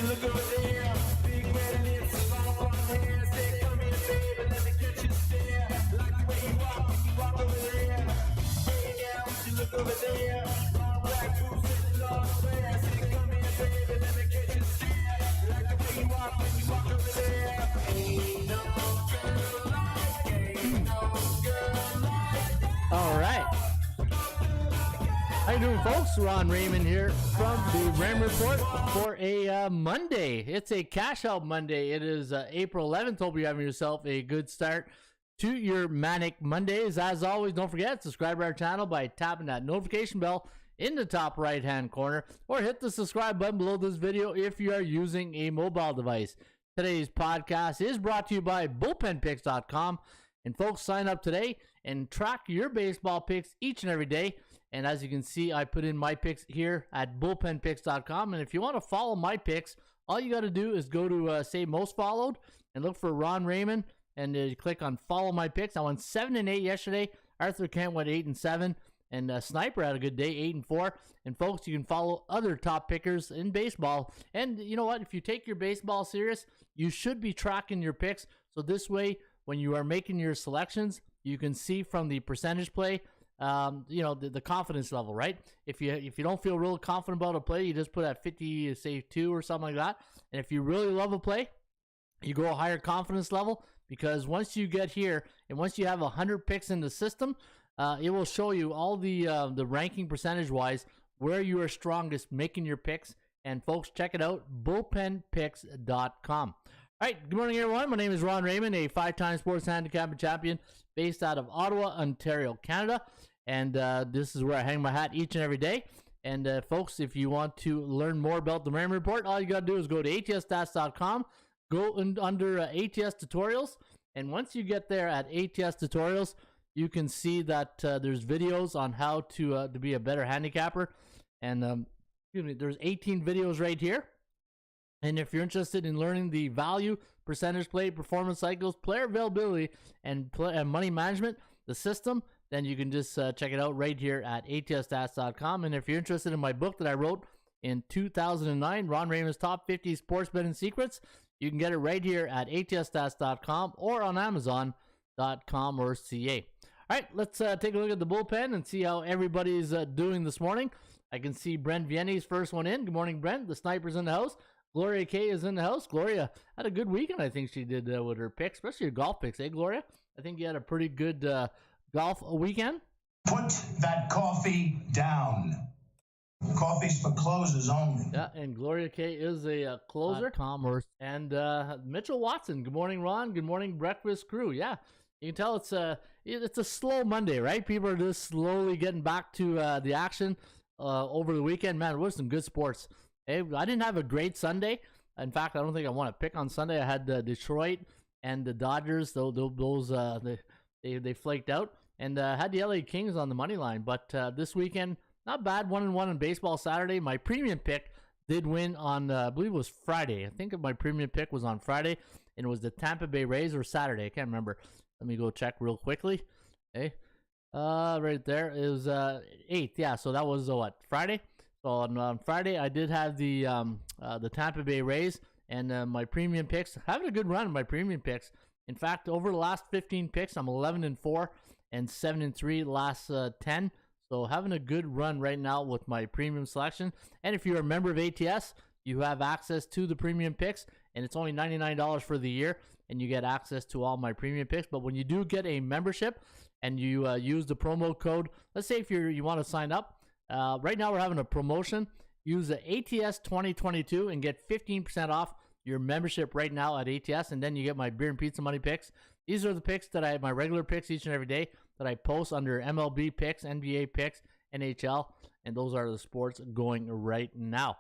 you look over there? Big red lips, long blonde hair. Say, come here, baby, let me get you stare. Like the way you walk over there. Hey, yeah, would you look over there? Long black boots and long hair. Say, come here, baby, let me get you stare. Like the way you walk over there. Ain't no girl like, ain't no girl like that. All right. How you doing, folks? Ron Raymond here from the Ram Report for a Monday. It's a cash out Monday. It is April 11th. Hope you're having yourself a good start to your Manic Mondays. As always, don't forget, subscribe to our channel by tapping that notification bell in the top right-hand corner, or hit the subscribe button below this video if you are using a mobile device. Today's podcast is brought to you by bullpenpicks.com. And folks, sign up today and track your baseball picks each and every day. And as you can see, I put in my picks here at bullpenpicks.com. And if you want to follow my picks, all you got to do is go to say most followed and look for Ron Raymond, and you click on follow my picks. I went 7-8 yesterday. Arthur Kent went 8-7, and Sniper had a good day, 8-4. And folks, you can follow other top pickers in baseball. And you know what? If you take your baseball serious, you should be tracking your picks. So this way, when you are making your selections, you can see from the percentage play, the confidence level, right? If you don't feel real confident about a play, you just put at 50, say 2 or something like that. And if you really love a play, you go a higher confidence level, because once you get here and once you have 100 picks in the system, it will show you all the ranking percentage wise where you are strongest making your picks. And folks, check it out, bullpenpicks.com. All right, good morning, everyone. My name is Ron Raymond, a 5-time sports handicap champion based out of Ottawa, Ontario, Canada. And this is where I hang my hat each and every day. And folks, if you want to learn more about the Ram Report, all you got to do is go to atsstats.com, go under ATS tutorials. And once you get there at ATS tutorials, you can see that there's videos on how to be a better handicapper. And there's 18 videos right here. And if you're interested in learning the value, percentage play, performance cycles, player availability, and money management, the system, then you can just check it out right here at atsstats.com. And if you're interested in my book that I wrote in 2009, Ron Raymond's Top 50 Sports Betting Secrets, you can get it right here at atsstats.com or on amazon.com or ca. All right, let's take a look at the bullpen and see how everybody's doing this morning. I can see Brent Vienne's first one in. Good morning, Brent. The Sniper's in the house. Gloria K is in the house. Gloria had a good weekend, I think she did, with her picks, especially your golf picks, eh, Gloria? I think you had a pretty good golf weekend. Put that coffee down. Coffee's for closers only. Yeah, and Gloria K is a closer. Commerce. And Mitchell Watson. Good morning, Ron. Good morning, breakfast crew. Yeah, you can tell it's a slow Monday, right? People are just slowly getting back to the action over the weekend. Man, there was some good sports. Hey, I didn't have a great Sunday. In fact, I don't think I want to pick on Sunday. I had Detroit and the Dodgers. They flaked out, and had the LA Kings on the money line. But this weekend, not bad. 1-1 in baseball Saturday. My premium pick did win on, I believe it was Friday. I think my premium pick was on Friday, and it was the Tampa Bay Rays, or Saturday. I can't remember. Let me go check real quickly. Okay. Right there. It was 8th. Yeah, so that was Friday? So on Friday, I did have the Tampa Bay Rays, and my premium picks, having a good run in my premium picks. In fact, over the last 15 picks, I'm 11-4 and 7-3 last 10. So having a good run right now with my premium selection. And if you're a member of ATS, you have access to the premium picks, and it's only $99 for the year, and you get access to all my premium picks. But when you do get a membership and you use the promo code, let's say if you want to sign up, right now we're having a promotion. Use the ATS 2022 and get 15% off your membership right now at ATS, and then you get my beer and pizza money picks. These are the picks that my regular picks each and every day that I post under MLB picks, NBA picks, NHL, and those are the sports going right now.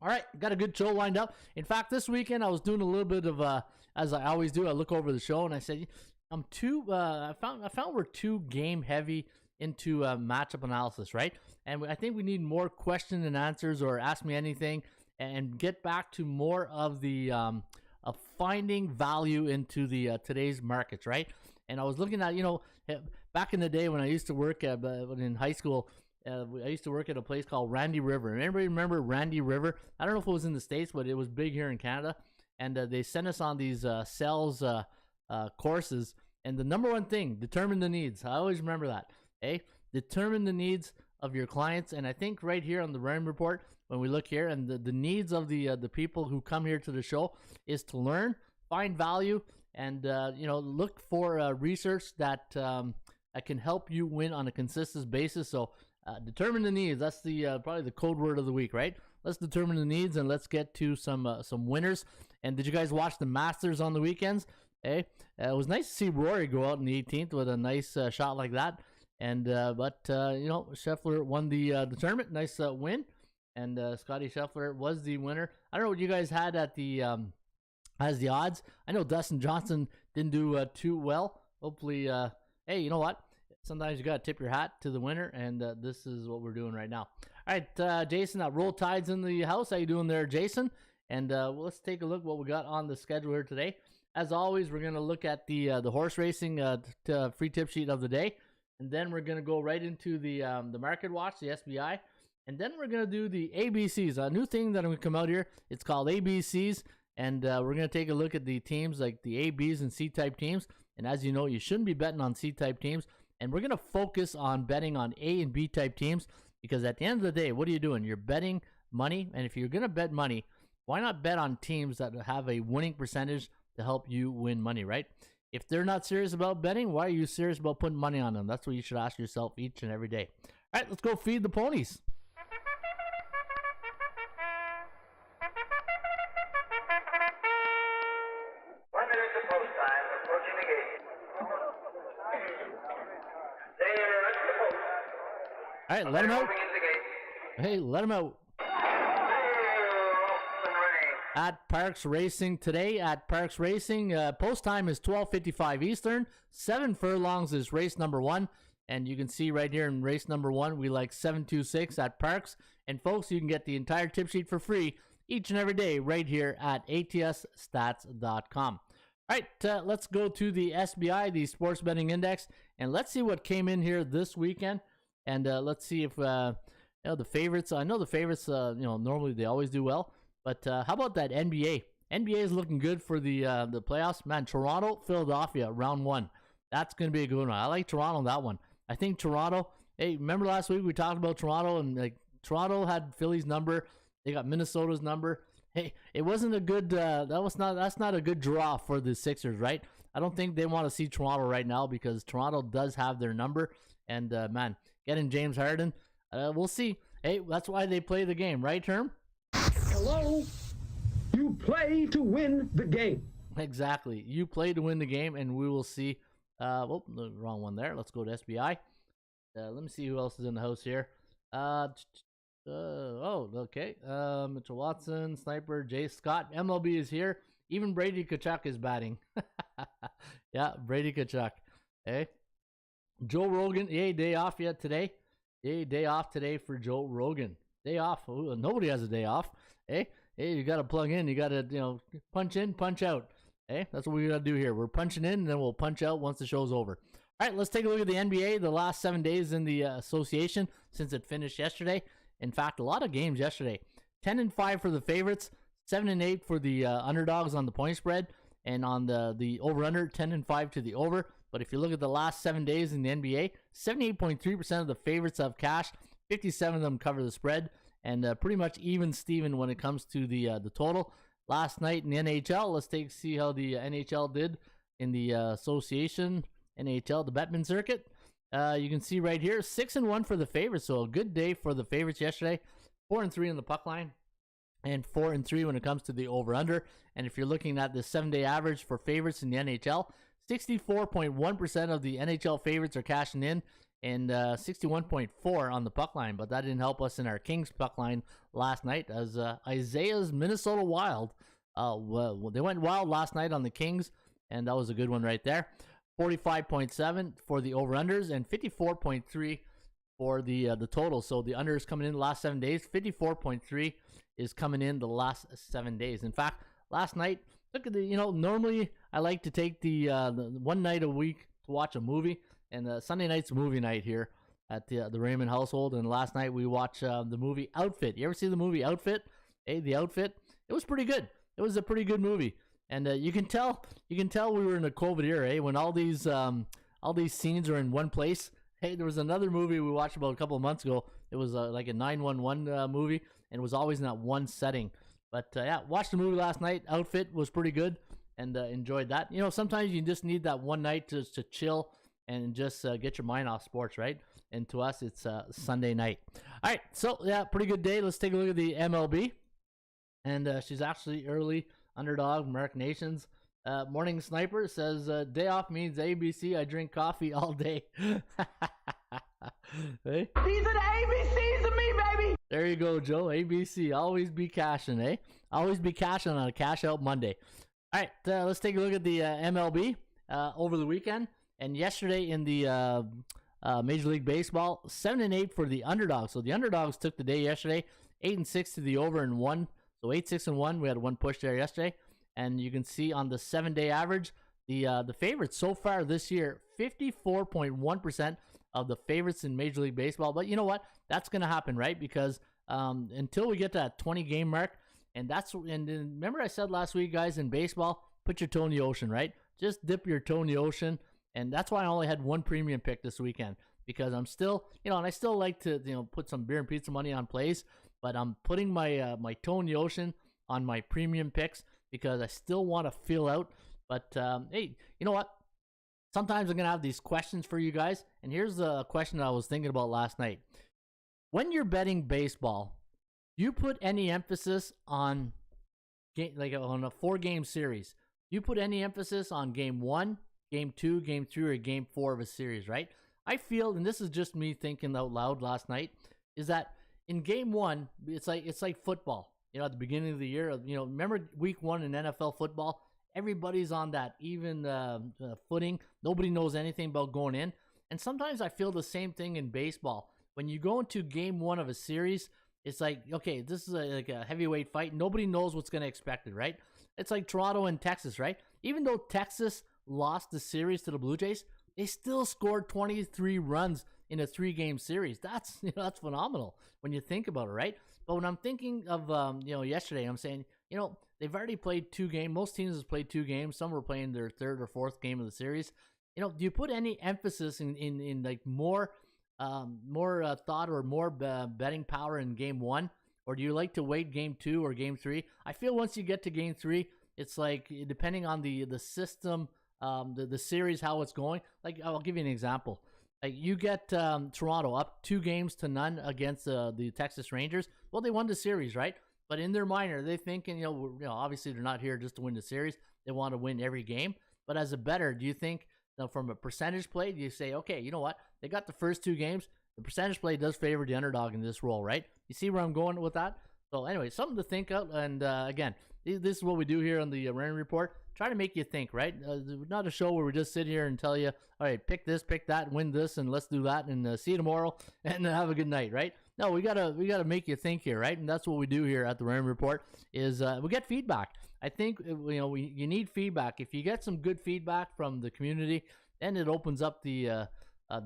All right, got a good show lined up. In fact, this weekend I was doing a little bit of as I always do. I look over the show and I said, I found we're too game heavy into matchup analysis, right? And I think we need more question and answers, or ask me anything, and get back to more of the of finding value into the today's markets, right? And I was looking at, back in the day when I used to work in high school, I used to work at a place called Randy River. Anybody remember Randy River? I don't know if it was in the States, but it was big here in Canada. And they sent us on these sales courses. And the number one thing, determine the needs. I always remember that. Determine the needs of your clients. And I think right here on the Raymond Report, when we look here, and the needs of the people who come here to the show is to learn, find value, and look for research that can help you win on a consistent basis. So determine the needs. That's the probably the code word of the week, right? Let's determine the needs and let's get to some winners. And did you guys watch the Masters on the weekends? It was nice to see Rory go out in the 18th with a nice shot like that. And but Scheffler won the tournament. Nice win. And Scotty Scheffler was the winner. I don't know what you guys had at the as the odds. I know Dustin Johnson didn't do too well. Hopefully, hey, you know what? Sometimes you got to tip your hat to the winner, and this is what we're doing right now. All right, Jason, Roll Tide's in the house. How you doing there, Jason? And let's take a look what we got on the schedule here today. As always, we're going to look at the horse racing free tip sheet of the day, and then we're going to go right into the market watch, the SBI, and then we're going to do the ABCs. A new thing that I'm going to come out here. It's called ABCs, and we're going to take a look at the teams like the A, Bs, and C-type teams. And as you know, you shouldn't be betting on C-type teams. And we're going to focus on betting on A and B type teams because at the end of the day, what are you doing? You're betting money. And if you're going to bet money, why not bet on teams that have a winning percentage to help you win money, right? If they're not serious about betting, why are you serious about putting money on them? That's what you should ask yourself each and every day. All right, let's go feed the ponies. All right, let him out. Hey, let him out. At Parks Racing today, at Parks Racing, post time is 12:55 Eastern. 7 furlongs is race number 1. And you can see right here in race number 1, we like 726 at Parks. And folks, you can get the entire tip sheet for free each and every day right here at atsstats.com. All right, let's go to the SBI, the Sports Betting Index, and let's see what came in here this weekend. And let's see if the favorites. I know the favorites. Normally they always do well. But how about that NBA? NBA is looking good for the playoffs. Man, Toronto, Philadelphia, round 1. That's going to be a good one. I like Toronto on that one. I think Toronto. Hey, remember last week we talked about Toronto and like Toronto had Philly's number. They got Minnesota's number. Hey, it wasn't a good. That's not a good draw for the Sixers, right? I don't think they want to see Toronto right now because Toronto does have their number. And man, getting James Harden, we'll see. Hey, that's why they play the game, right, Herm? Hello? You play to win the game. Exactly. You play to win the game, and we will see. The wrong one there. Let's go to SBI. Let me see who else is in the house here. Okay. Mitchell Watson, Sniper, Jay Scott. MLB is here. Even Brady Tkachuk is batting. Yeah, Brady Tkachuk. Hey. Joe Rogan, day off yet today. Day off today for Joe Rogan. Day off. Ooh, nobody has a day off. Hey, you got to plug in. You got to, punch in, punch out. Hey, that's what we got to do here. We're punching in, and then we'll punch out once the show's over. All right, let's take a look at the NBA. The last 7 days in the association since it finished yesterday. In fact, a lot of games yesterday. 10-5 for the favorites. 7-8 for the underdogs on the point spread. And on the over-under, 10-5 to the over. But if you look at the last 7 days in the NBA, 78.3% of the favorites have cashed. 57 of them cover the spread. And pretty much even Steven when it comes to the total. Last night in the NHL, let's see how the NHL did in the association. NHL, the Bettman circuit. You can see right here, 6-1 for the favorites. So a good day for the favorites yesterday. 4-3 in the puck line. And 4-3 when it comes to the over-under. And if you're looking at the 7-day average for favorites in the NHL, 64.1% of the NHL favorites are cashing in. And 61.4 on the puck line. But that didn't help us in our Kings puck line last night. As Isaiah's Minnesota Wild, they went wild last night on the Kings. And that was a good one right there. 45.7 for the over-unders and 54.3 for the total. So the unders coming in the last 7 days. 54.3 is coming in the last 7 days. In fact, last night, look at the, normally I like to take the one night a week to watch a movie. And Sunday night's movie night here. at the Raymond household. And last night we watched the movie Outfit. You ever see the movie Outfit? Hey, The Outfit. It was pretty good. It was a pretty good movie, and you can tell we were in the COVID era, when all these scenes are in one place. Hey, there was another movie we watched about a couple of months ago. It was like a 911 movie, and it was always in that one setting. But yeah, watched the movie last night. Outfit was pretty good, and enjoyed that. Sometimes you just need that one night to chill and just get your mind off sports, right? And to us, it's Sunday night. All right, so yeah, pretty good day. Let's take a look at the MLB. And she's actually early underdog, American Nations. Morning Sniper says, day off means ABC. I drink coffee all day. Hey? These are the ABCs of me, baby. There you go, Joe. ABC. Always be cashing, eh? Always be cashing on a cash out Monday. All right, let's take a look at the MLB over the weekend. And yesterday in the Major League Baseball, 7-8 for the underdogs. So the underdogs took the day yesterday, 8-6 to the over and 1. So 8-6-1. We had one push there yesterday. And you can see on the 7-day average, the favorites so far this year, 54.1% of the favorites in Major League Baseball. But you know what? That's going to happen, right? Because until we get to that 20-game mark, and remember I said last week, guys, in baseball, put your toe in the ocean, right? Just dip your toe in the ocean. And that's why I only had one premium pick this weekend, because I'm still, and I still like to, put some beer and pizza money on plays, but I'm putting my my toe in the ocean on my premium picks because I still want to fill out. But hey, you know what? Sometimes I'm gonna have these questions for you guys, and here's a question I was thinking about last night. When you're betting baseball, do you put any emphasis on on a 4-game series? Do you put any emphasis on game 1? Game 2, Game 3, or Game 4 of a series, right? I feel, and this is just me thinking out loud last night, is that in Game 1, it's like football. At the beginning of the year, remember Week 1 in NFL football? Everybody's on that even footing. Nobody knows anything about going in. And sometimes I feel the same thing in baseball. When you go into Game 1 of a series, it's like, okay, this is like a heavyweight fight. Nobody knows what's going to expect it, right? It's like Toronto and Texas, right? Even though Texas lost the series to the Blue Jays, they still scored 23 runs in a 3-game series. That's that's phenomenal when you think about it, right? But when I'm thinking of yesterday, I'm saying, they've already played 2 games. Most teams have played 2 games. Some were playing their 3rd or 4th game of the series. Do you put any emphasis in like more thought or more betting power in Game 1, or do you like to wait Game 2 or Game 3? I feel once you get to Game 3, it's like, depending on the system, the series, how it's going. Like, I'll give you an example. Like, you get Toronto up 2-0 against the Texas Rangers. Well, they won the series, right? But in their mind, are they thinking, obviously they're not here just to win the series. They want to win every game. But as a bettor, do you think, from a percentage play, do you say, okay, you know what? They got the first 2 games. The percentage play does favor the underdog in this role, right? You see where I'm going with that? So anyway, something to think of. And again, this is what we do here on the Raymond Report. Try to make you think, right? Not a show where we just sit here and tell you, all right, pick this, pick that, win this, and let's do that, and see you tomorrow, and have a good night, right? No, we gotta make you think here, right? And that's what we do here at the Raymond Report. Is we get feedback. I think you need feedback. If you get some good feedback from the community, then it opens up the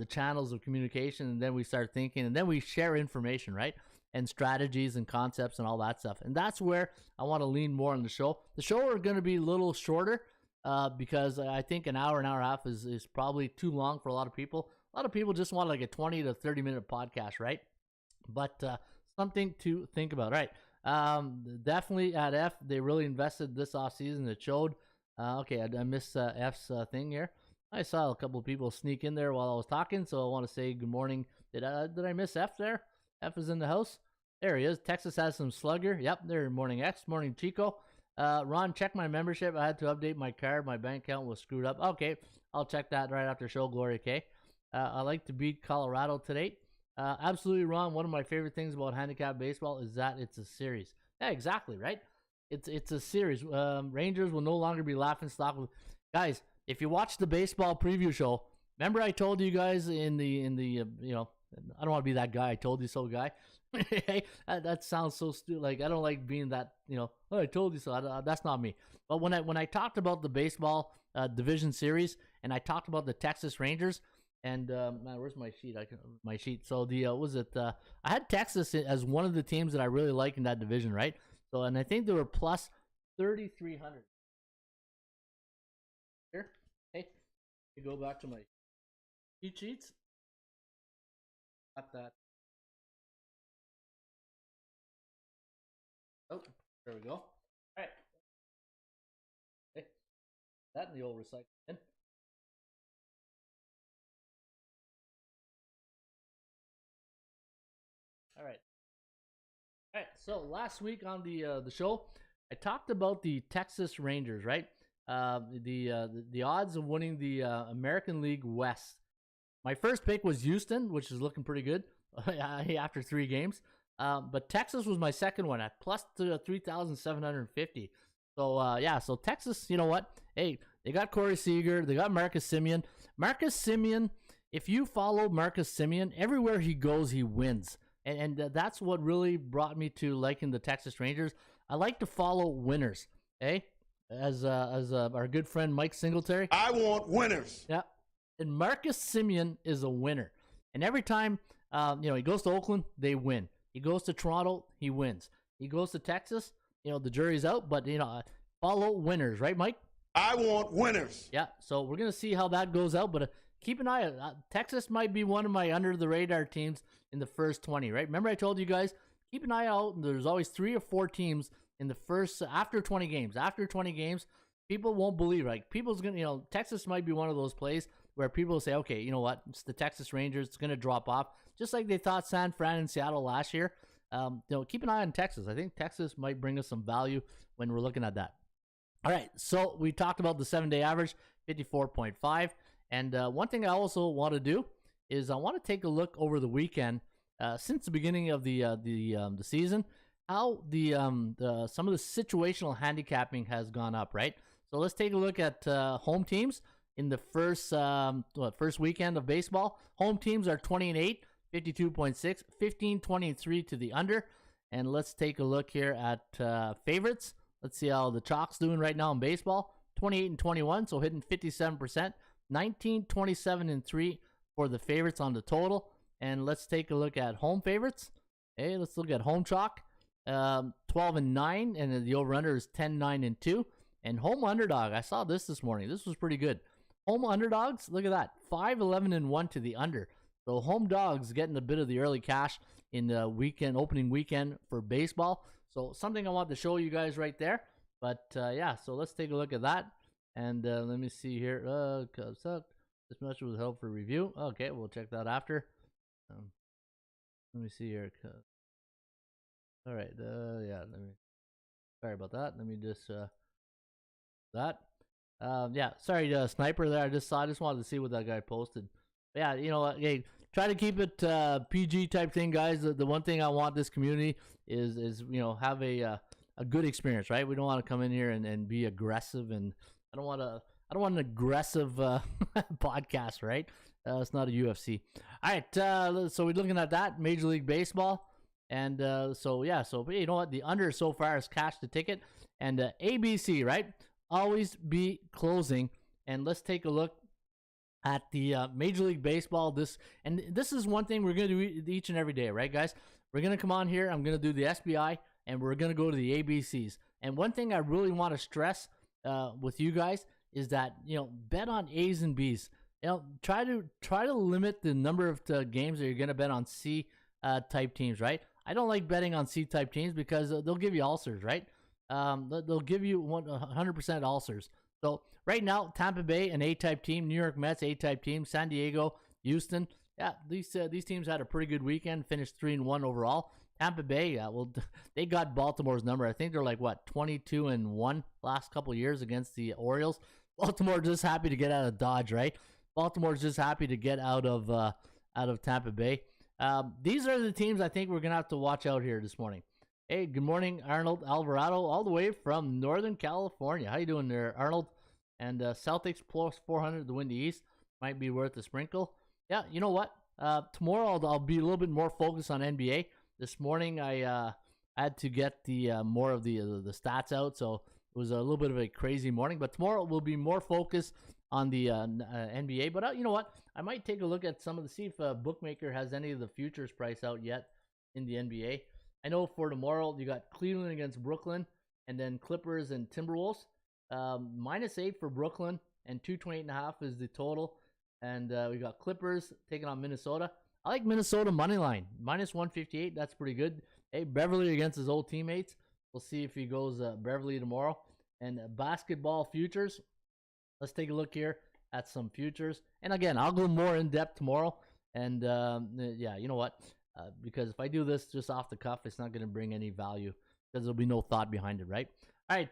channels of communication, and then we start thinking, and then we share information, right? And strategies and concepts and all that stuff. And that's where I want to lean more on the show. The show are going to be a little shorter because I think an hour and a half is probably too long for a lot of people. A lot of people just want like a 20 to 30 minute podcast, right? But something to think about. All right. Definitely at F, they really invested this offseason. It showed. Okay, I missed F's thing here. I saw a couple of people sneak in there while I was talking, so I want to say good morning. Did I miss F there? F is in the house. There he is. Texas has some slugger. Yep, there. Morning X. Morning Chico. Ron, check my membership. I had to update my card. My bank account was screwed up. Okay, I'll check that right after show. Gloria K. I like to beat Colorado today. Absolutely, Ron. One of my favorite things about handicap baseball is that it's a series. Yeah, exactly, right? It's a series. Rangers will no longer be laughing stock with guys. If you watch the baseball preview show, remember I told you guys in the I don't want to be that guy. I told you so guy. That sounds so stupid. Like, I don't like being that, oh, I told you so. That's not me. But when I talked about the baseball division series, and I talked about the Texas Rangers, And man, where's my sheet? My sheet. So the I had Texas as one of the teams that I really like in that division, right? So, and I think they were plus 3,300. Here, hey, you go back to my cheat sheets. Got that. Oh, there we go. All right. Okay. That in the old recycle bin. All right. All right. So last week on the show, I talked about the Texas Rangers, right? The odds of winning the American League West. My first pick was Houston, which is looking pretty good after 3 games. But Texas was my second one at plus 3,750. So, so Texas, you know what? Hey, they got Corey Seager. They got Marcus Semien. Marcus Semien, if you follow Marcus Semien, everywhere he goes, he wins. And that's what really brought me to liking the Texas Rangers. I like to follow winners, okay? As our good friend Mike Singletary. I want winners. Yeah. And Marcus Semien is a winner. And every time, he goes to Oakland, they win. He goes to Toronto, he wins. He goes to Texas, the jury's out, but, follow winners, right, Mike? I want winners. Yeah, so we're going to see how that goes out, but keep an eye on Texas might be one of my under-the-radar teams in the first 20, right? Remember I told you guys, keep an eye out, and there's always 3 or 4 teams in the first, after 20 games. After 20 games, people won't believe, like, people's going to, Texas might be one of those plays where people will say, okay, you know what, it's the Texas Rangers, it's going to drop off, just like they thought San Fran and Seattle last year. Keep an eye on Texas. I think Texas might bring us some value when we're looking at that. All right, so we talked about the 7-day average, 54.5, and one thing I also want to do is I want to take a look over the weekend, since the beginning of the season, how some of the situational handicapping has gone up, right? So let's take a look at home teams. In the first weekend of baseball, home teams are 20-8, 52.6, 15, 23 to the under. And let's take a look here at favorites. Let's see how the Chalk's doing right now in baseball. 28 and 21, so hitting 57%. 19, 27 and 3 for the favorites on the total. And let's take a look at home favorites. Hey, let's look at home chalk. 12 and 9, and the over/under is 10, 9 and 2. And home underdog, I saw this morning. This was pretty good. Home underdogs, look at that, 5, 11 and 1 to the under. So home dogs getting a bit of the early cash in the opening weekend for baseball. So something I want to show you guys right there. But so let's take a look at that. And let me see here. Cubs suck. This message was held for review. Okay, we'll check that after. Let me see here. All right. Sorry about that. Let me just that. Sorry, Sniper there. I just wanted to see what that guy posted. But yeah, hey, try to keep it PG type thing, guys. The one thing I want this community is have a good experience, right? We don't want to come in here and be aggressive, and I don't want an aggressive podcast, right? It's not a UFC. All right, so we're looking at that Major League Baseball, and so you know what? The under so far is cash the ticket, and ABC, right? Always be closing. And let's take a look at the Major League Baseball. This is one thing we're going to do each and every day, right, guys? We're going to come on here. I'm going to do the SBI, and we're going to go to the ABCs. And one thing I really want to stress with you guys is that, bet on A's and B's. Try to limit the number of games that you're going to bet on C type teams, right? I don't like betting on C type teams because they'll give you ulcers, right? They'll give you 100% ulcers. So right now, Tampa Bay, an A-type team. New York Mets, A-type team. San Diego, Houston. Yeah, these teams had a pretty good weekend. Finished 3-1 overall. Tampa Bay, they got Baltimore's number. I think they're like 22-1 last couple years against the Orioles. Baltimore just happy to get out of Dodge, right? Baltimore's just happy to get out of Tampa Bay. These are the teams I think we're gonna have to watch out here this morning. Hey, good morning, Arnold Alvarado, all the way from Northern California. How you doing there, Arnold? And Celtics plus 400 to win the East. Might be worth a sprinkle. Yeah, you know what? Tomorrow I'll be a little bit more focused on NBA. This morning I had to get the more of the stats out, so it was a little bit of a crazy morning. But tomorrow we'll be more focused on the NBA. But you know what? I might take a look at some of the, see if Bookmaker has any of the futures price out yet in the NBA. I know for tomorrow, you got Cleveland against Brooklyn, and then Clippers and Timberwolves. -8 for Brooklyn, and 228.5 is the total. And we got Clippers taking on Minnesota. I like Minnesota money line, -158. That's pretty good. Hey, Beverly against his old teammates. We'll see if he goes Beverly tomorrow. And basketball futures. Let's take a look here at some futures. And again, I'll go more in depth tomorrow. And yeah, you know what? Because if I do this just off the cuff, it's not going to bring any value because there'll be no thought behind it, right? All right,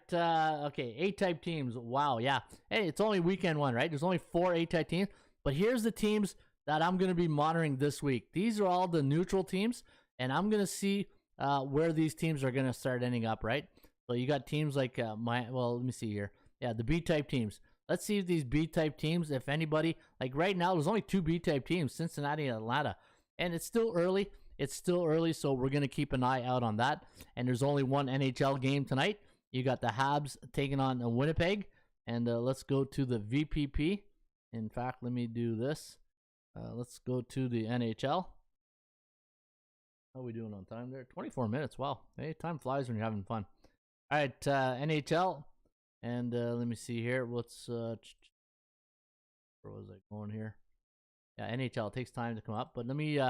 okay, A-type teams. Wow, yeah. Hey, it's only weekend one, right? There's only 4 A-type teams. But here's the teams that I'm going to be monitoring this week. These are all the neutral teams, and I'm going to see where these teams are going to start ending up, right? So you got teams like well, let me see here. Yeah, the B-type teams. Let's see if these B-type teams, if anybody, like right now, there's only 2 B-type teams, Cincinnati and Atlanta. And it's still early. It's still early, so we're going to keep an eye out on that. And there's only one NHL game tonight. You got the Habs taking on Winnipeg. And let's go to the VPP. In fact, let me do this. Let's go to the NHL. How are we doing on time there? 24 minutes. Wow. Hey, time flies when you're having fun. All right, NHL. And let me see here. What's where was I going here? Yeah, NHL. It takes time to come up. But let me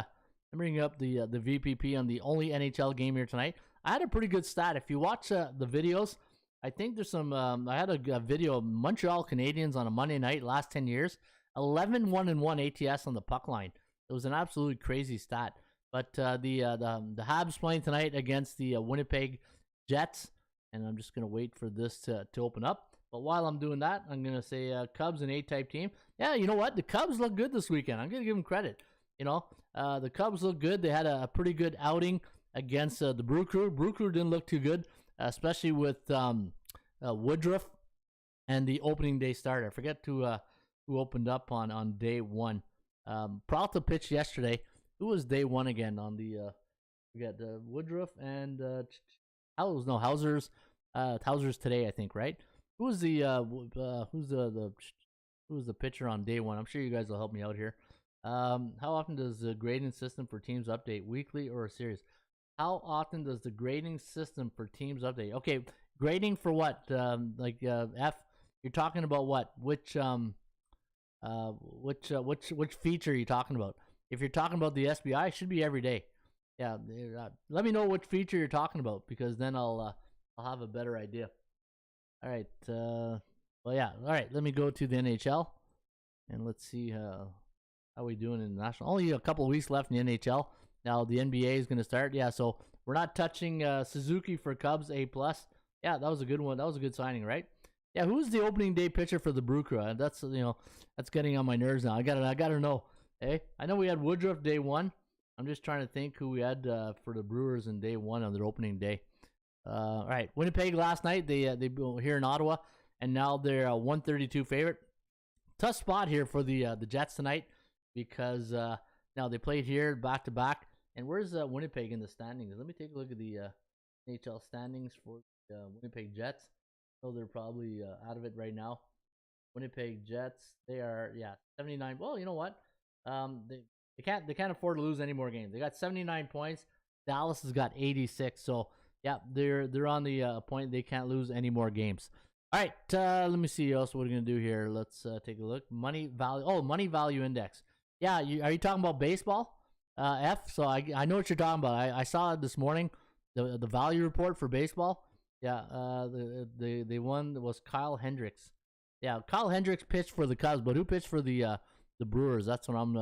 bring up the VPP on the only NHL game here tonight. I had a pretty good stat. If you watch the videos, I think there's some. I had a video of Montreal Canadiens on a Monday night last 10 years. 11-1-1 ATS on the puck line. It was an absolutely crazy stat. But the Habs playing tonight against the Winnipeg Jets, and I'm just gonna wait for this to open up. But while I'm doing that, I'm gonna say Cubs and A-type team. Yeah, you know what? The Cubs look good this weekend. I'm gonna give them credit. You know, the Cubs look good. They had a pretty good outing against the Brew Crew. Brew Crew didn't look too good, especially with Woodruff and the opening day starter. I forget who opened up on day one. Peralta pitched yesterday. Who was day one again on the? We got Woodruff and Hauser's. Hauser's today, I think, right? Who was the who's the pitcher on day one? I'm sure you guys will help me out here. How often does the grading system for teams update? Weekly or a series? How often does the grading system for teams update? Okay, grading for what? F. You're talking about what? Which feature are you talking about? If you're talking about the SBI, it should be every day. Yeah, let me know which feature you're talking about, because then I'll have a better idea. All right. Well, yeah. All right. Let me go to the NHL, and let's see how we doing in the national. Only a couple of weeks left in the NHL. Now the NBA is going to start. Yeah. So we're not touching Suzuki for Cubs A+. Yeah, that was a good one. That was a good signing, right? Yeah. Who's the opening day pitcher for the Brew Crew? That's that's getting on my nerves now. I gotta know. Hey, I know we had Woodruff day one. I'm just trying to think who we had for the Brewers in day one on their opening day. All right, Winnipeg last night. They were here in Ottawa, and now they're a 132 favorite. Tough spot here for the Jets tonight, because now they played here back to back. And where's Winnipeg in the standings? Let me take a look at the NHL standings for the Winnipeg Jets. So they're probably out of it right now. Winnipeg Jets, they are 79. Well, you know what? They can't afford to lose any more games. They got 79 points. Dallas has got 86. So yeah, they're on the point. They can't lose any more games. All right, let me see else what we're gonna do here. Let's take a look. Money value. Oh, money value index. Yeah, are you talking about baseball? F. So I know what you're talking about. I saw it this morning. The value report for baseball. Yeah. The one was Kyle Hendricks. Yeah, Kyle Hendricks pitched for the Cubs, but who pitched for the Brewers? That's what I'm.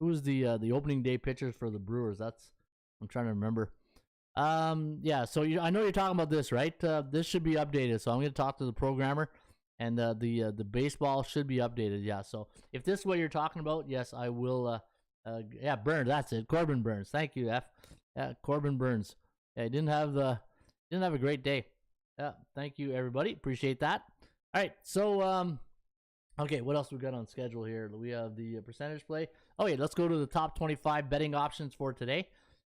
Who was the opening day pitchers for the Brewers? I'm trying to remember. Yeah. So I know you're talking about this, right? This should be updated. So I'm going to talk to the programmer, and the baseball should be updated. Yeah. So if this is what you're talking about, yes, I will. Yeah, Burns. That's it. Corbin Burns. Thank you, F. Yeah, Corbin Burns. Yeah, he didn't have a great day. Yeah. Thank you, everybody. Appreciate that. All right. So okay, what else we got on schedule here? We have the percentage play. Oh yeah, let's go to the top 25 betting options for today.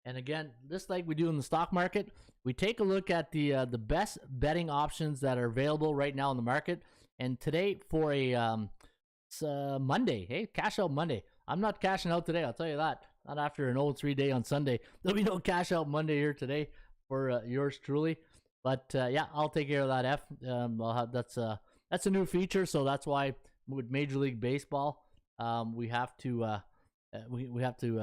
And again, just like we do in the stock market, we take a look at the best betting options that are available right now in the market. And today, for a Monday. Hey, cash out Monday. I'm not cashing out today, I'll tell you that. Not after an 0-3 day on Sunday. There'll be no cash out Monday here today for yours truly. But yeah, I'll take care of that. That's a new feature, so that's why with Major League Baseball, we have to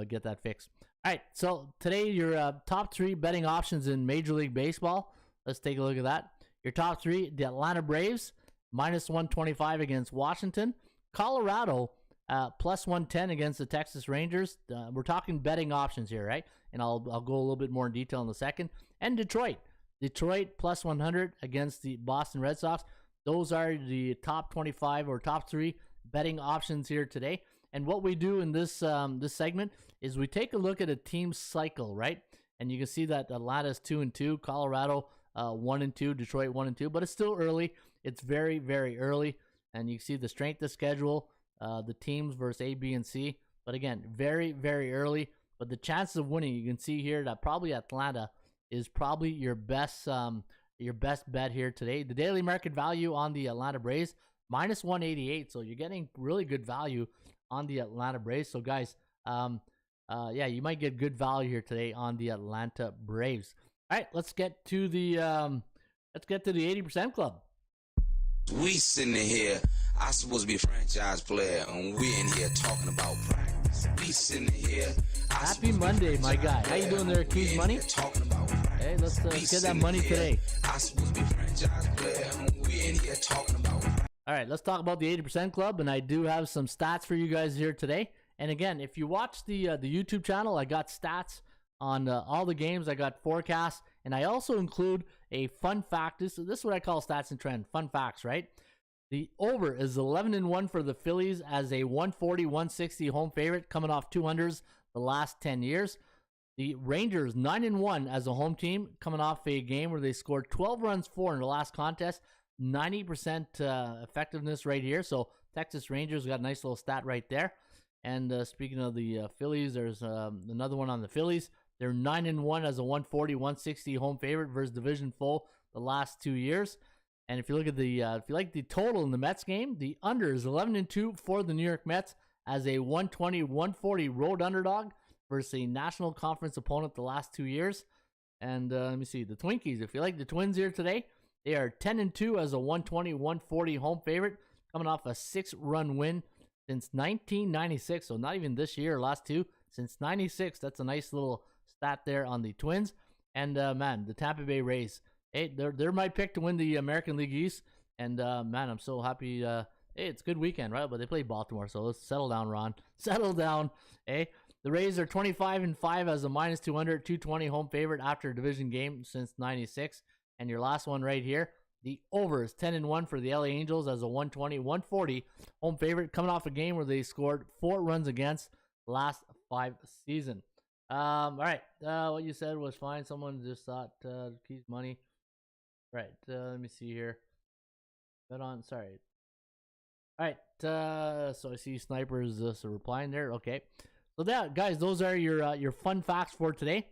get that fixed. All right, so today your top 3 betting options in Major League Baseball. Let's take a look at that. Your top 3: the Atlanta Braves minus 125 against Washington, Colorado plus 110 against the Texas Rangers. We're talking betting options here, right? And I'll go a little bit more in detail in a second. And Detroit plus 100 against the Boston Red Sox. Those are the top 25 or top 3 betting options here today. And what we do in this segment is we take a look at a team cycle, right? And you can see that Atlanta's 2-2, Colorado 1-2, Detroit 1-2, but it's still early. It's very, very early, and you can see the strength of schedule, the teams versus A, B, and C. But again, very, very early. But the chances of winning, you can see here that probably Atlanta is probably your best bet here today. The daily market value on the Atlanta Braves minus 188, so you're getting really good value on the Atlanta Braves. So guys, yeah, you might get good value here today on the Atlanta Braves. All right, let's get to the 80% club. We sitting here, I supposed to be a franchise player, and we in here talking about practice. We sitting here. Happy Monday, my guy. How you doing there, Keys Money? Hey, let's get that money today. I supposed to be a franchise player, and we in here talking about practice. All right, let's talk about the 80% club, and I do have some stats for you guys here today. And again, if you watch the YouTube channel, I got stats on all the games. I got forecasts, and I also include a fun fact. This is what I call stats and trend, fun facts, right? The over is 11-1 for the Phillies as a 140-160 home favorite, coming off 200s the last 10 years. The Rangers 9-1 as a home team, coming off a game where they scored 12 runs for in the last contest. 90% effectiveness right here. So Texas Rangers got a nice little stat right there. And speaking of the Phillies, there's another one on the Phillies. They're 9-1 as a 140-160 home favorite versus division foe the last 2 years. And if you look at if you like the total in the Mets game, the under is 11-2 for the New York Mets as a 120-140 road underdog versus a National Conference opponent the last 2 years. And let me see, the Twinkies. If you like the Twins here today, they are 10-2 as a 120-140 home favorite, coming off a 6-run win since 1996. So not even this year, last 2, since 96. That's a nice little stat there on the Twins. And man, the Tampa Bay Rays, hey, they're my pick to win the American League East. And man, I'm so happy. Hey, it's a good weekend, right? But they play Baltimore, so let's settle down, Ron. Settle down. Hey, the Rays are 25-5 as a minus 200, 220 home favorite after a division game since 96. And your last one right here, the over is 10-1 for the LA Angels as a 120-140 home favorite, coming off a game where they scored 4 runs against last 5 season. All right, what you said was fine. Someone just thought Keys Money. Right, let me see here. Bet on, sorry. All right, so I see Sniper's just replying there. Okay, so that, guys, those are your fun facts for today.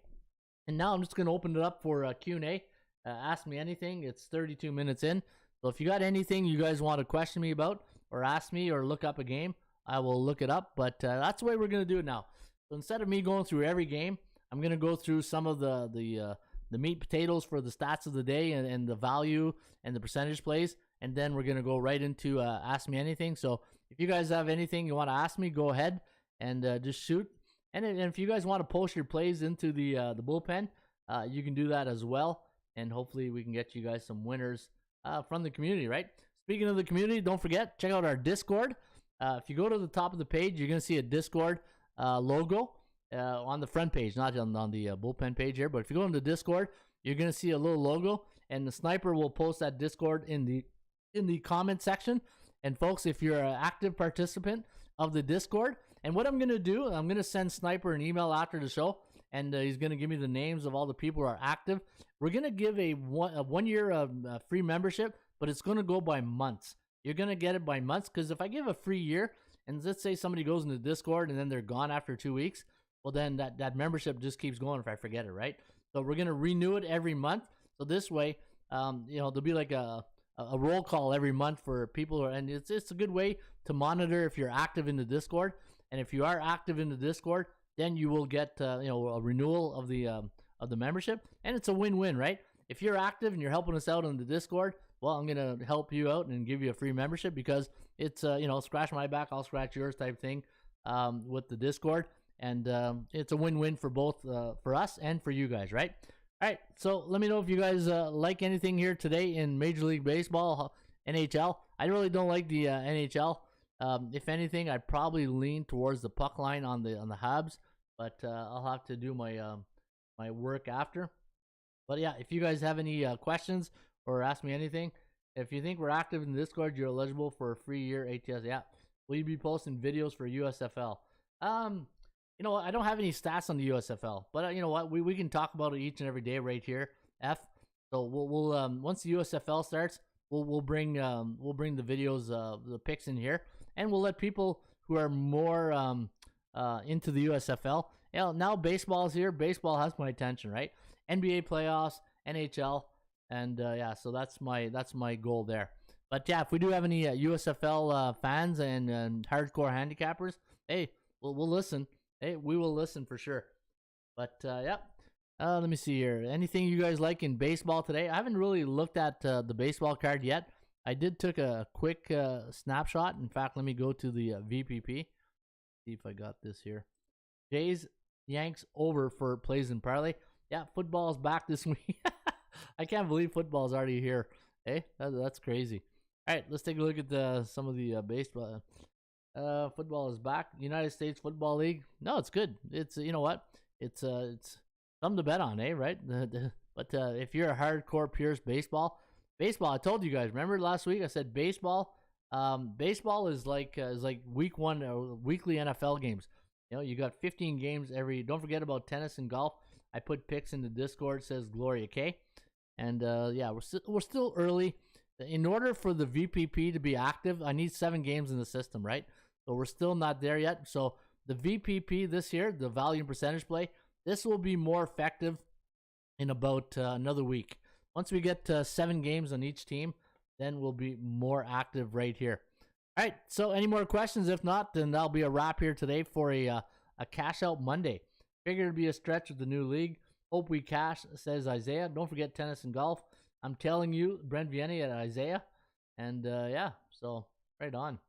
And now I'm just going to open it up for Q&A. Ask me anything. It's 32 minutes in. So if you got anything you guys want to question me about or ask me or look up a game, I will look it up. But that's the way we're going to do it now. So instead of me going through every game, I'm going to go through some of the meat potatoes for the stats of the day and the value and the percentage plays. And then we're going to go right into Ask Me Anything. So if you guys have anything you want to ask me, go ahead and just shoot. And if you guys want to post your plays into the bullpen, you can do that as well. And hopefully we can get you guys some winners from the community, right? Speaking of the community, don't forget, check out our Discord. If you go to the top of the page, you're going to see a Discord logo on the front page, not on the bullpen page here. But if you go into Discord, you're going to see a little logo, and the Sniper will post that Discord in the comment section. And folks, if you're an active participant of the Discord, and what I'm going to do, I'm going to send Sniper an email after the show, and he's going to give me the names of all the people who are active. We're going to give a 1 year free membership, but it's going to go by months. You're going to get it by months, because if I give a free year, and let's say somebody goes into Discord and then they're gone after 2 weeks, well, then that membership just keeps going if I forget it, right? So we're going to renew it every month. So this way, there'll be like a a roll call every month for people, and it's a good way to monitor if you're active in the Discord. And if you are active in the Discord, then you will get a renewal of the membership, and it's a win-win, right? If you're active and you're helping us out on the Discord, well, I'm gonna help you out and give you a free membership because it's scratch my back, I'll scratch yours type thing with the Discord, and it's a win-win for both for us and for you guys, right? All right, so let me know if you guys like anything here today in Major League Baseball, NHL. I really don't like the NHL. If anything, I'd probably lean towards the puck line on the Habs, but I'll have to do my my work after. But yeah, if you guys have any questions or ask me anything, if you think we're active in the Discord, you're eligible for a free year ATS. Yeah, will you be posting videos for USFL? You know what? I don't have any stats on the USFL, but you know what? We can talk about it each and every day right here. So we'll once the USFL starts, we'll bring the videos, the picks in here, and we'll let people who are more into the USFL. Now baseball's here. Baseball has my attention, right? NBA playoffs, NHL, and so that's my goal there. But yeah, if we do have any USFL fans and hardcore handicappers, hey, we'll listen. Hey, we will listen for sure. But let me see here. Anything you guys like in baseball today? I haven't really looked at the baseball card yet. I did took a quick snapshot. In fact, let me go to the VPP. See if I got this here. Jays, Yanks over for plays and parlay. Yeah, football's back this week. I can't believe football's already here. Hey, that's crazy. All right, let's take a look at some of the baseball. Football is back. United States Football League. No, it's good. It's you know what? It's something to bet on, right? But if you're a hardcore purist baseball, I told you guys. Remember last week I said baseball. Baseball is like week one or weekly NFL games. You got 15 games every. Don't forget about tennis and golf. I put picks in the Discord. Says Gloria K. And we're still early. In order for the VPP to be active, I need 7 games in the system, right? So we're still not there yet. So the VPP this year, the value and percentage play, this will be more effective in about another week. Once we get 7 games on each team, then we'll be more active right here. All right, so any more questions? If not, then that'll be a wrap here today for a Cash Out Monday. Figured it'd be a stretch with the new league. Hope we cash, says Isaiah. Don't forget tennis and golf. I'm telling you, Brent Vianney at Isaiah. And so right on.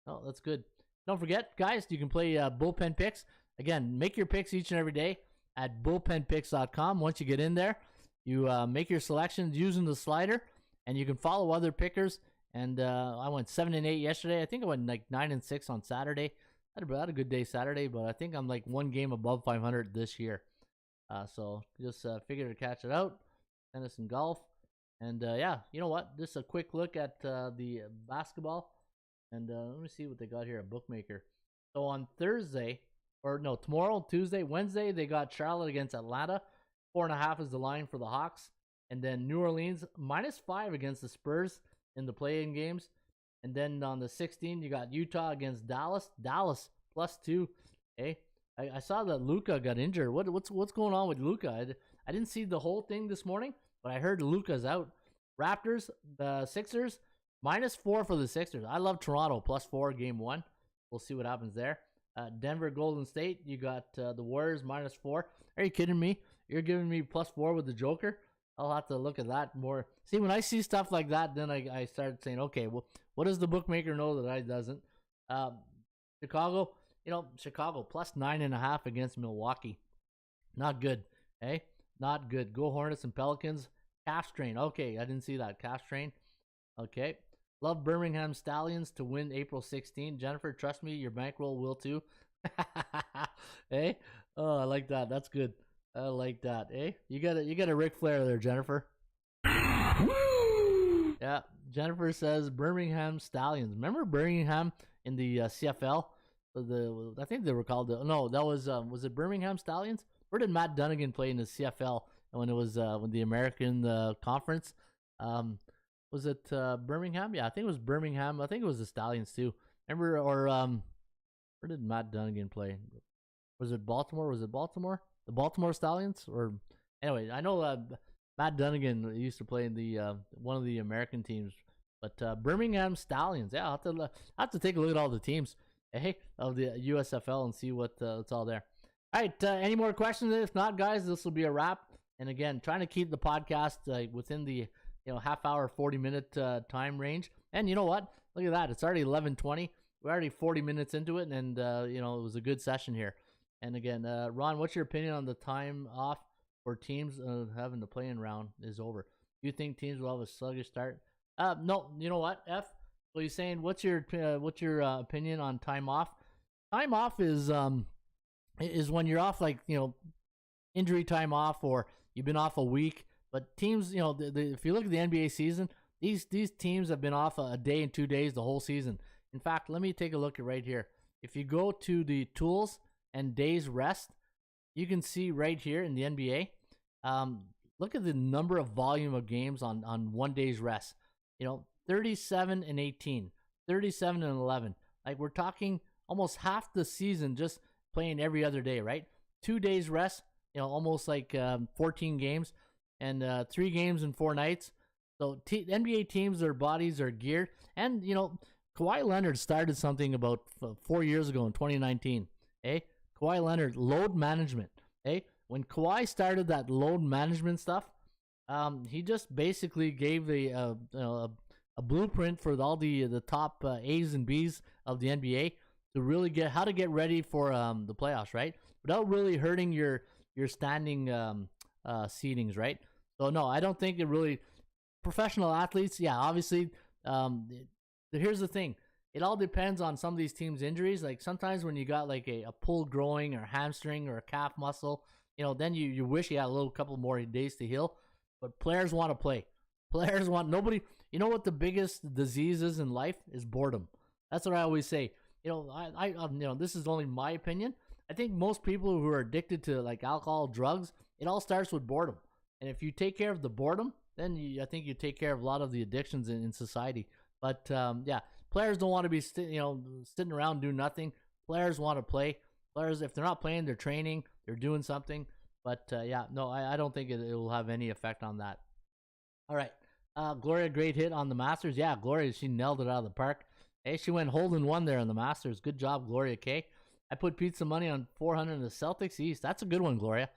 Oh, that's good. Don't forget, guys, you can play bullpen picks. Again, make your picks each and every day at bullpenpicks.com. Once you get in there, you make your selections using the slider, and you can follow other pickers. And I went 7-8 yesterday. I think I went like 9-6 on Saturday. I had a good day Saturday, but I think I'm like 1 game above 500 this year. So just figured to catch it out. Tennis and golf. And you know what? Just a quick look at the basketball. And let me see what they got here. A bookmaker. So on tomorrow, Tuesday, Wednesday, they got Charlotte against Atlanta. 4.5 is the line for the Hawks. And then New Orleans -5 against the Spurs in the play-in games. And then on the 16th, you got Utah against Dallas. Dallas +2. Hey, I saw that Luka got injured. What's going on with Luka? I didn't see the whole thing this morning, but I heard Luka's out. Raptors, the Sixers, -4 for the Sixers. I love Toronto, +4 game 1. We'll see what happens there. Denver, Golden State, you got the Warriors -4. Are you kidding me? You're giving me +4 with the Joker? I'll have to look at that more. See, when I see stuff like that, then I start saying, okay, well, what does the bookmaker know that I doesn't? Chicago, Chicago +9.5 against Milwaukee. Not good, eh? Not good. Go Hornets and Pelicans. Calf strain. Okay, I didn't see that. Calf strain. Okay. Love Birmingham Stallions to win April 16. Jennifer, trust me, your bankroll will too. Hey? Oh, I like that. That's good. I like that. Eh? You got a Ric Flair there, Jennifer. Woo! Yeah. Jennifer says Birmingham Stallions. Remember Birmingham in the CFL? I think they were called. No, that was it Birmingham Stallions? Where did Matt Dunnigan play in the CFL when it was when the American Conference? Was it Birmingham? Yeah, I think it was Birmingham. I think it was the Stallions too. Remember, or where did Matt Dunnigan play? Was it Baltimore? The Baltimore Stallions? Or anyway, I know Matt Dunnigan used to play in the one of the American teams But Birmingham Stallions, yeah, I'll have to take a look at all the teams, of the USFL and see what's all there. All right, any more questions? If not, guys, this will be a wrap. And again, trying to keep the podcast within the half hour, 40-minute time range. And you know what? Look at that. It's already 11:20. We're already 40 minutes into it, and it was a good session here. And again, Ron, what's your opinion on the time off for teams having the play-in round is over? Do you think teams will have a sluggish start? No. You know what, F? So you're saying, what's your opinion on time off? Time off is when you're off, like, injury time off, or you've been off a week. But teams, if you look at the NBA season, these teams have been off a day and 2 days the whole season. In fact, let me take a look at right here. If you go to the tools and days rest, you can see right here in the NBA, look at the number of volume of games on 1 day's rest. 37 and 18, 37 and 11. Like, we're talking almost half the season just playing every other day, right? 2 days rest, almost like 14 games, and 3 games in 4 nights. So NBA teams, their bodies are geared. And, Kawhi Leonard started something about 4 years ago in 2019. Kawhi Leonard, load management. When Kawhi started that load management stuff, he just basically gave a blueprint for all the top A's and B's of the NBA to really get how to get ready for the playoffs, right? Without really hurting your standing seedings, right? So no, I don't think it really. Professional athletes, yeah, obviously. Here's the thing. It all depends on some of these teams' injuries. Like, sometimes when you got like a pulled groin or hamstring or a calf muscle, then you wish you had a couple more days to heal. But players want to play. Players want nobody. You know what the biggest disease is in life is boredom. That's what I always say. This is only my opinion. I think most people who are addicted to like alcohol, drugs, it all starts with boredom. And if you take care of the boredom, then I think you take care of a lot of the addictions in society. But yeah, players don't want to be sitting around doing nothing. Players want to play. Players, if they're not playing, they're training, they're doing something. But yeah, no, I don't think it will have any effect on that. All right, Gloria, great hit on the Masters. Yeah, Gloria, she nailed it out of the park. Hey, she went hole in one there on the Masters. Good job, Gloria K. I put pizza money on 400 in the Celtics East. That's a good one, Gloria.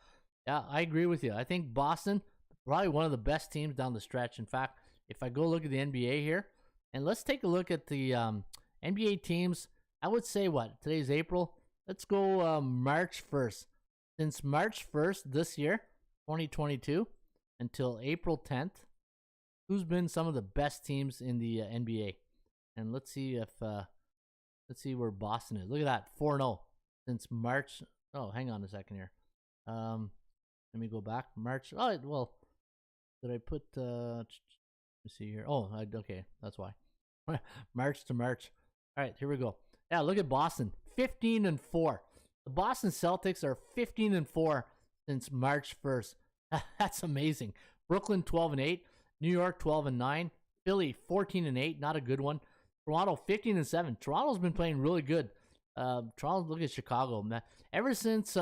Yeah, I agree with you. I think Boston, probably one of the best teams down the stretch. In fact, if I go look at the NBA here, and let's take a look at the NBA teams, I would say today's April. Let's go March 1st. Since March 1st this year, 2022, until April 10th, who's been some of the best teams in the NBA? And let's see where Boston is. Look at that, 4-0 since March. Oh, hang on a second here. Let me go back. March. Oh, well, did I put? Let me see here. Oh, okay, that's why. March to March. All right, here we go. Yeah, look at Boston, 15-4. The Boston Celtics are 15-4 since March 1st. That's amazing. Brooklyn 12-8, New York 12-9, Philly 14-8, not a good one. Toronto 15-7. Toronto's been playing really good. Toronto, look at Chicago, man. Ever since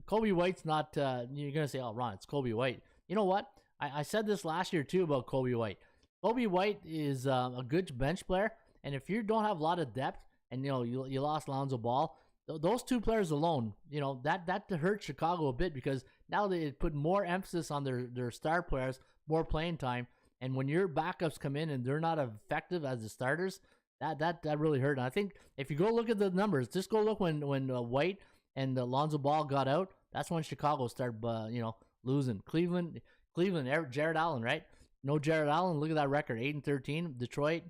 Kobe White's not. You're gonna say, "Oh, Ron, it's Kobe White." You know what? I said this last year too about Kobe White. Kobe White is a good bench player, and if you don't have a lot of depth, and you lost Lonzo Ball, those two players alone, that hurt Chicago a bit, because now they put more emphasis on their star players, more playing time, and when your backups come in and they're not effective as the starters, that really hurt. And I think if you go look at the numbers, just go look when White and Lonzo Ball got out. That's when Chicago started, losing. Cleveland, Jared Allen, right? No Jared Allen. Look at that record, 8-13. Detroit,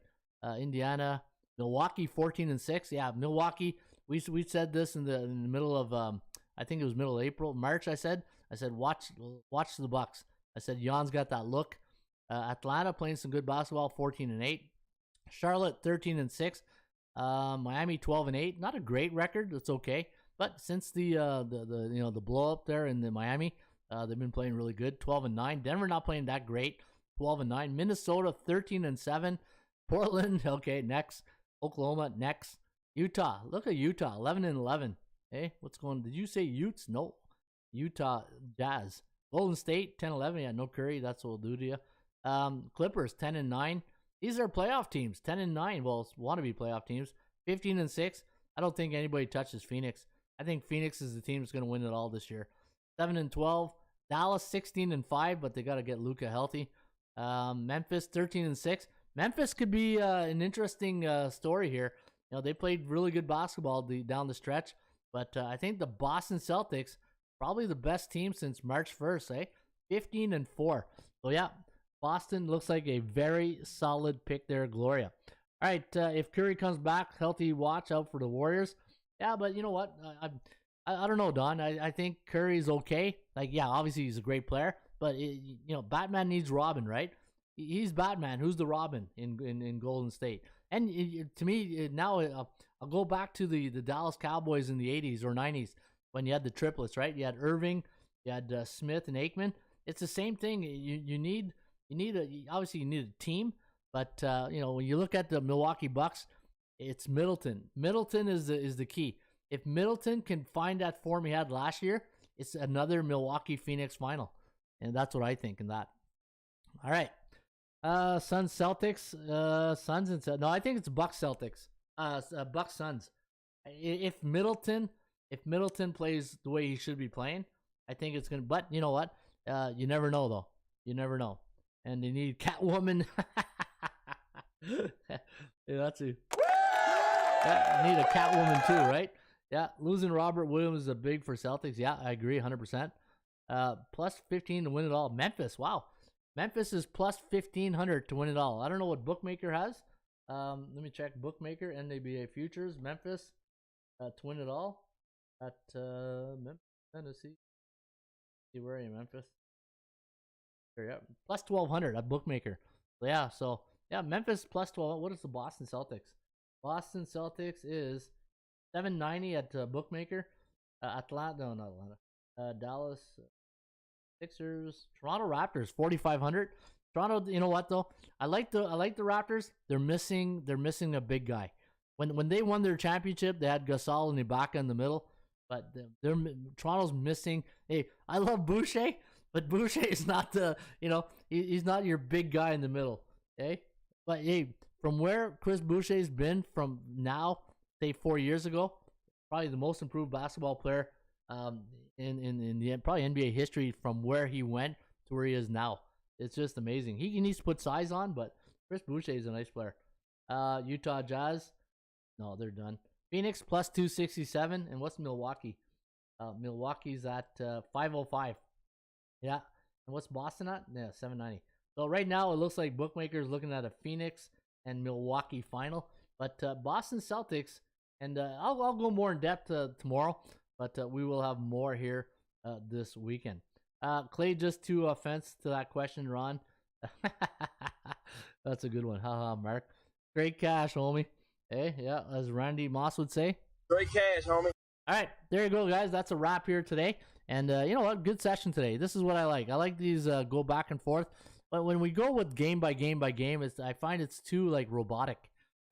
Indiana, Milwaukee, 14-6. Yeah, Milwaukee. We said this in the middle of I think it was middle of April, March. I said watch the Bucks. I said Jan's got that look. Atlanta playing some good basketball, 14-8. Charlotte 13-6. Miami 12-8. Not a great record. It's okay. But since the blow up there in the Miami, they've been playing really good. 12-9. Denver not playing that great. 12-9. Minnesota 13-7. Portland, okay, next. Oklahoma next. Utah, look at Utah, 11-11. Hey, what's going on? Did you say Utes? No. Utah Jazz. Golden State 10-11. Yeah, no Curry. That's what we'll do to you. Clippers 10-9. These are playoff teams, 10-9. Well, wannabe playoff teams, 15-6. I don't think anybody touches Phoenix. I think Phoenix is the team that's going to win it all this year. 7-12. Dallas 16-5, but they got to get Luka healthy. Memphis 13-6. Memphis could be an interesting story here. You know, they played really good basketball down the stretch, but I think the Boston Celtics probably the best team since March 1st, 15-4. So yeah, Boston looks like a very solid pick there, Gloria. All right, if Curry comes back healthy, watch out for the Warriors. Yeah, but you know what? I don't know, Don. I think Curry's okay. Like, yeah, obviously he's a great player, but Batman needs Robin, right? He's Batman. Who's the Robin in Golden State? And to me, now I'll go back to the Dallas Cowboys in the 80s or 90s when you had the triplets, right? You had Irving, you had Smith and Aikman. It's the same thing. You need obviously you need a team, but when you look at the Milwaukee Bucks, it's Middleton. Middleton is the key. If Middleton can find that form he had last year, it's another Milwaukee Phoenix final, and that's what I think in that. All right. Suns Celtics, Suns and no, I think it's Bucks Celtics. Bucks Suns. If Middleton plays the way he should be playing, I think it's gonna. But you know what? You never know though. You never know. And they need Catwoman. Yeah, that's it. Yeah, need a Catwoman too, right? Yeah, losing Robert Williams is a big for Celtics. Yeah, I agree, 100%. Plus 15 to win it all. Memphis, wow. Memphis is plus 1,500 to win it all. I don't know what Bookmaker has. Let me check Bookmaker, NBA Futures, Memphis to win it all at Memphis, Tennessee. See, where are you, Memphis? There you go. Plus 1,200 at Bookmaker. So yeah, Memphis plus 12. What is the Boston Celtics? Boston Celtics is 790 at Bookmaker. Not Atlanta. Dallas Sixers, Toronto Raptors 4,500. Toronto, you know what though? I like the Raptors. They're missing a big guy. When they won their championship, they had Gasol and Ibaka in the middle, but Toronto's missing. Hey, I love Boucher, but Boucher is not he's not your big guy in the middle. Okay, but hey, from where Chris Boucher's been from now, say 4 years ago, probably the most improved basketball player in the probably NBA history from where he went to where he is now. It's just amazing. He needs to put size on, but Chris Boucher is a nice player. Utah Jazz, no, they're done. Phoenix plus 267, and what's Milwaukee? Milwaukee's at 505. Yeah, and what's Boston at? Yeah, 790. So right now it looks like Bookmakers looking at a Phoenix and Milwaukee final, but Boston Celtics, and I'll go more in depth tomorrow. But we will have more here this weekend. Clay, just 2 offense to that question, Ron. That's a good one. Haha, Mark. Great cash, homie. Hey, yeah, as Randy Moss would say. Great cash, homie. All right, there you go, guys. That's a wrap here today. And you know what? Good session today. This is what I like. I like these go back and forth. But when we go with game by game by game, I find it's too like robotic.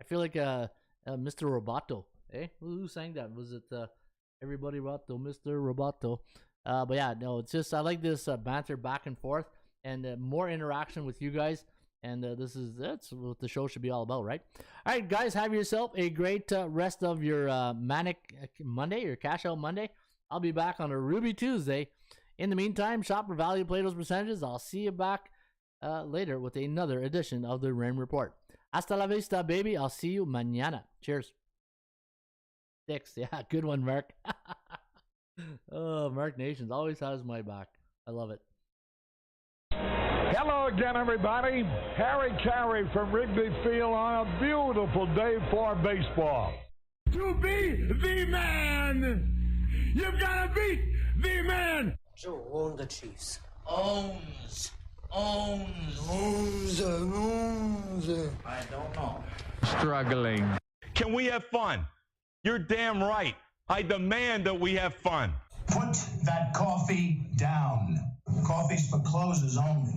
I feel like Mr. Roboto. Hey, who sang that? Was it... Everybody Roboto, Mr. Roboto. But yeah, no, it's just I like this banter back and forth and more interaction with you guys. And that's what the show should be all about, right? All right, guys, have yourself a great rest of your Manic Monday, your Cash Out Monday. I'll be back on a Ruby Tuesday. In the meantime, shop for value, play those percentages. I'll see you back later with another edition of the Rain Report. Hasta la vista, baby. I'll see you mañana. Cheers. 6. Yeah, good one, Mark. Oh, Mark Nations always has my back. I love it. Hello again, everybody. Harry Carey from Wrigley Field on a beautiful day for baseball. To be the man, you've got to beat the man. Joe owned the Chiefs. Owns. I don't know. Struggling. Can we have fun? You're damn right. I demand that we have fun. Put that coffee down. Coffee's for closers only.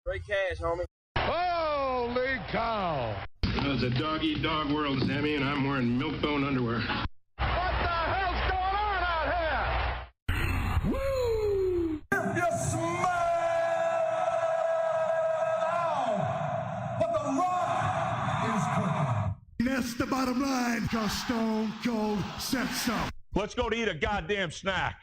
Great cash, homie. Holy cow. It's a dog-eat-dog world, Sammy, and I'm wearing milk-bone underwear. What the hell's going on out here? Woo! If you smell That's the bottom line, because Stone Cold said so. Let's go to eat a goddamn snack.